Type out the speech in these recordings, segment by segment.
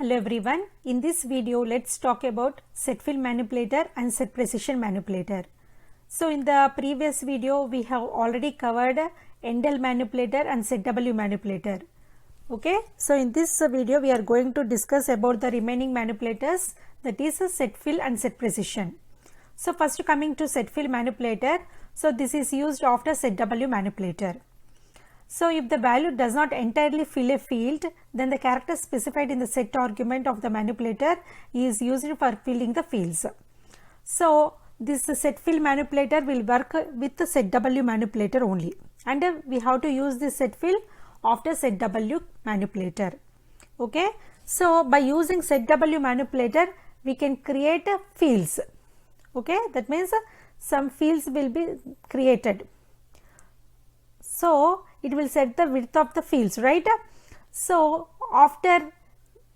Hello everyone, in this video let's talk about set fill manipulator and set precision manipulator. So in the previous video we have already covered Endel manipulator and ZW manipulator. Okay, so in this video we are going to discuss about the remaining manipulators, that is set fill and set precision. So first coming to set fill manipulator, so this is used after ZW manipulator. So if the value does not entirely fill a field, then the character specified in the set argument of the manipulator is used for filling the fields. So this set fill manipulator will work with the set W manipulator only, and we have to use this set fill after set W manipulator. Okay, so by using set W manipulator we can create fields. Okay, that means some fields will be created. So it will set the width of the fields, right? So after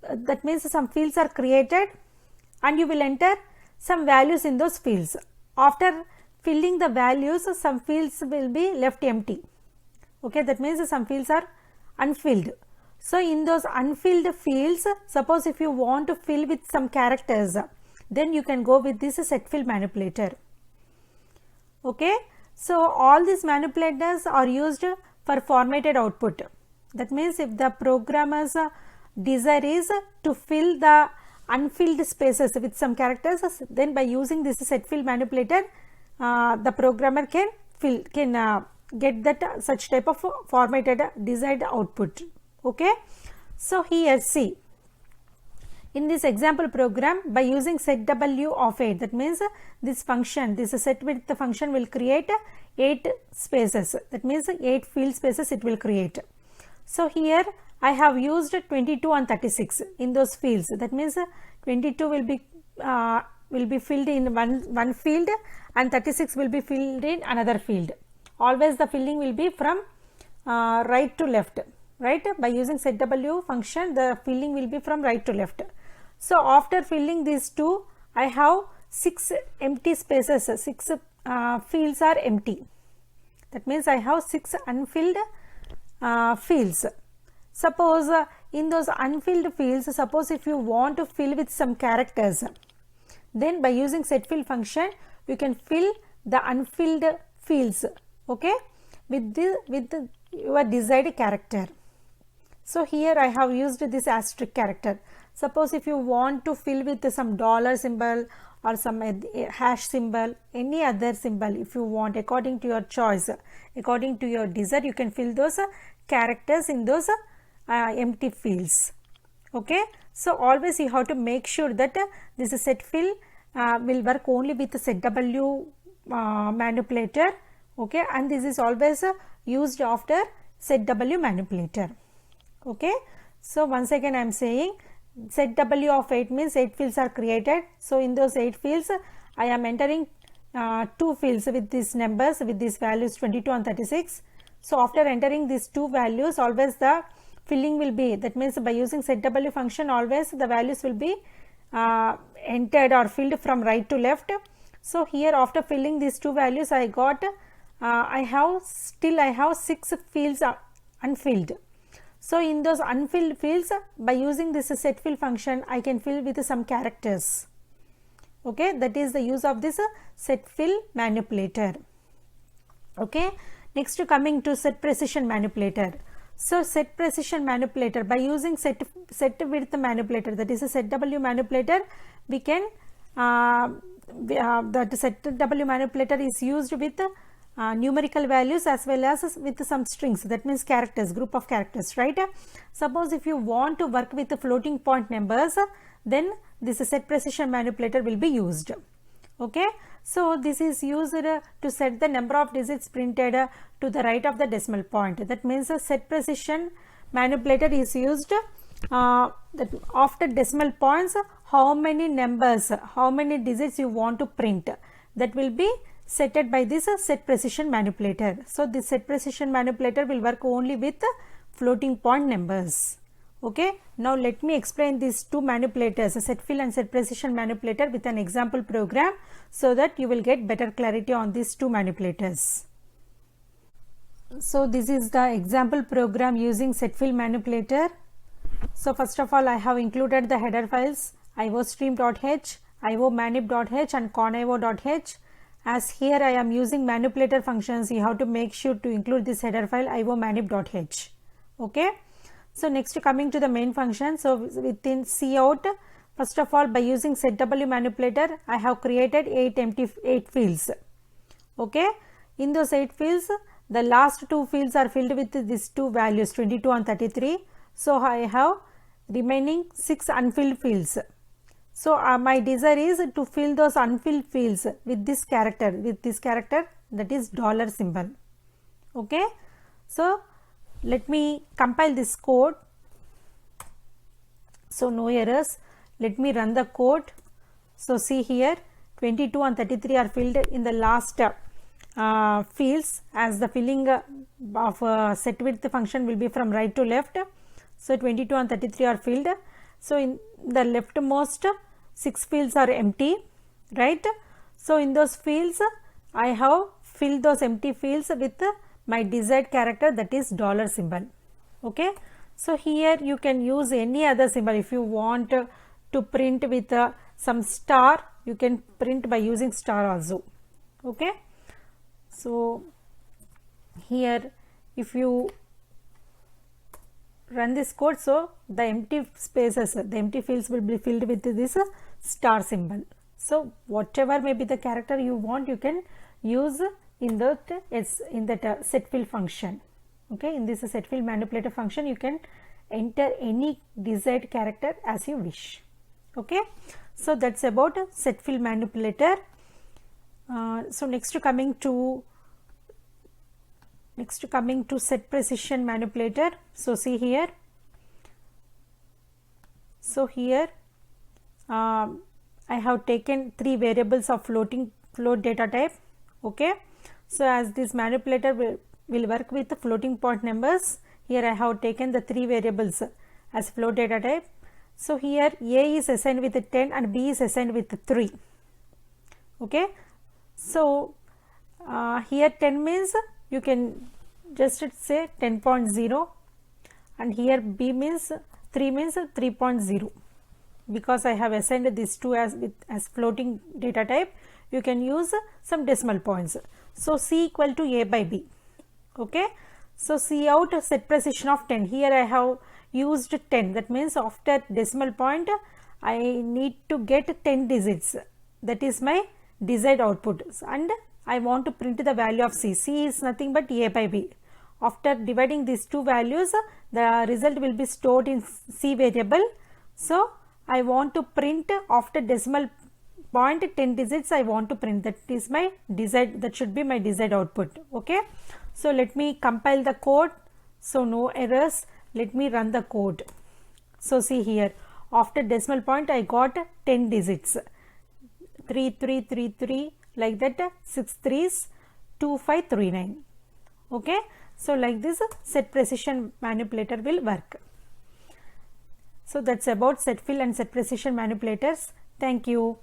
that means some fields are created and you will enter some values in those fields. After filling the values, some fields will be left empty. Okay, that means some fields are unfilled. So in those unfilled fields, suppose if you want to fill with some characters, then you can go with this set fill manipulator. Okay, so all these manipulators are used for formatted output. That means if the programmer's desire is to fill the unfilled spaces with some characters, then by using this set fill manipulator, the programmer can get that such type of formatted desired output. Okay, so here see, in this example program, by using set W of 8, that means this function, this set width function will create 8 spaces, that means 8 field spaces it will create. So here I have used 22 and 36 in those fields, that means 22 will be filled in one field and 36 will be filled in another field. Always the filling will be from right to left, right? By using set W function, the filling will be from right to left. So after filling these two, I have 6 empty spaces, 6 fields are empty. That means I have 6 unfilled fields. Suppose in those unfilled fields, suppose if you want to fill with some characters, then by using set fill function, you can fill the unfilled fields, okay, with your desired character. So here I have used this asterisk character. Suppose if you want to fill with some dollar symbol or some hash symbol, any other symbol, if you want, according to your choice, according to your desire, you can fill those characters in those empty fields. Okay, so always you have to make sure that this set fill will work only with the set W manipulator. Okay, and this is always used after set W manipulator. Okay, so once again I am saying, set W of 8 means 8 fields are created. So in those 8 fields I am entering 2 fields with these numbers, with these values 22 and 36. So after entering these 2 values, always the filling will be, that means by using set W function, always the values will be entered or filled from right to left. So here after filling these 2 values, I got I have 6 fields unfilled. So in those unfilled fields, by using this set fill function, I can fill with some characters. Okay, that is the use of this set fill manipulator. Okay, next coming to set precision manipulator. So set precision manipulator, by using set width manipulator, that is a set W manipulator, we can that set W manipulator is used with numerical values as well as with some strings, that means characters, group of characters, right? Suppose if you want to work with the floating point numbers, then this set precision manipulator will be used. Okay, so this is used to set the number of digits printed to the right of the decimal point. That means a set precision manipulator is used that after decimal points, how many numbers, how many digits you want to print, that will be set by this set precision manipulator. So this set precision manipulator will work only with floating point numbers. Okay, now let me explain these two manipulators, set fill and set precision manipulator, with an example program, so that you will get better clarity on these two manipulators. So this is the example program using set fill manipulator. So first of all, I have included the header files iostream.h, iomanip.h and conio.h. As here I am using manipulator functions, you have to make sure to include this header file iomanip.h. Okay. So next coming to the main function, so within cout, first of all by using setw manipulator, I have created 8 fields. Okay. In those 8 fields, the last 2 fields are filled with these 2 values 22 and 33. So I have remaining 6 unfilled fields. So my desire is to fill those unfilled fields with this character that is dollar symbol. Okay. So let me compile this code. So no errors. Let me run the code. So see here 22 and 33 are filled in the last fields, as the filling of set width function will be from right to left. So 22 and 33 are filled. So in the leftmost 6 fields are empty, right? So in those fields I have filled those empty fields with my desired character, that is dollar symbol. Okay. So here you can use any other symbol. If you want to print with some star, you can print by using star also. Okay. So here if you run this code, so the empty spaces, the empty fields will be filled with this star symbol. So whatever may be the character you want, you can use in that set fill function. Okay, in this set fill manipulator function, you can enter any desired character as you wish. Okay, so that's about set fill manipulator. So next coming to set precision manipulator. So see here. So here I have taken 3 variables of float data type. Okay. So as this manipulator will work with the floating point numbers, here I have taken the 3 variables as float data type. So here A is assigned with 10 and B is assigned with 3. Okay. So here 10 means you can just say 10.0, and here B means 3 means 3.0. Because I have assigned these 2 as floating data type, you can use some decimal points. So C equal to A by B. Okay. So cout set precision of 10. Here I have used 10. That means after decimal point I need to get 10 digits. That is my desired output, and I want to print the value of C. C is nothing but A by B. After dividing these 2 values, the result will be stored in C variable. So I want to print after decimal point 10 digits I want to print. That is my desired, that should be my desired output. Okay. So let me compile the code. So no errors. Let me run the code. So see here, after decimal point I got 10 digits. 3333, like that 6 3s 2539. Okay. So like this set precision manipulator will work. So that's about set fill and set precision manipulators. Thank you.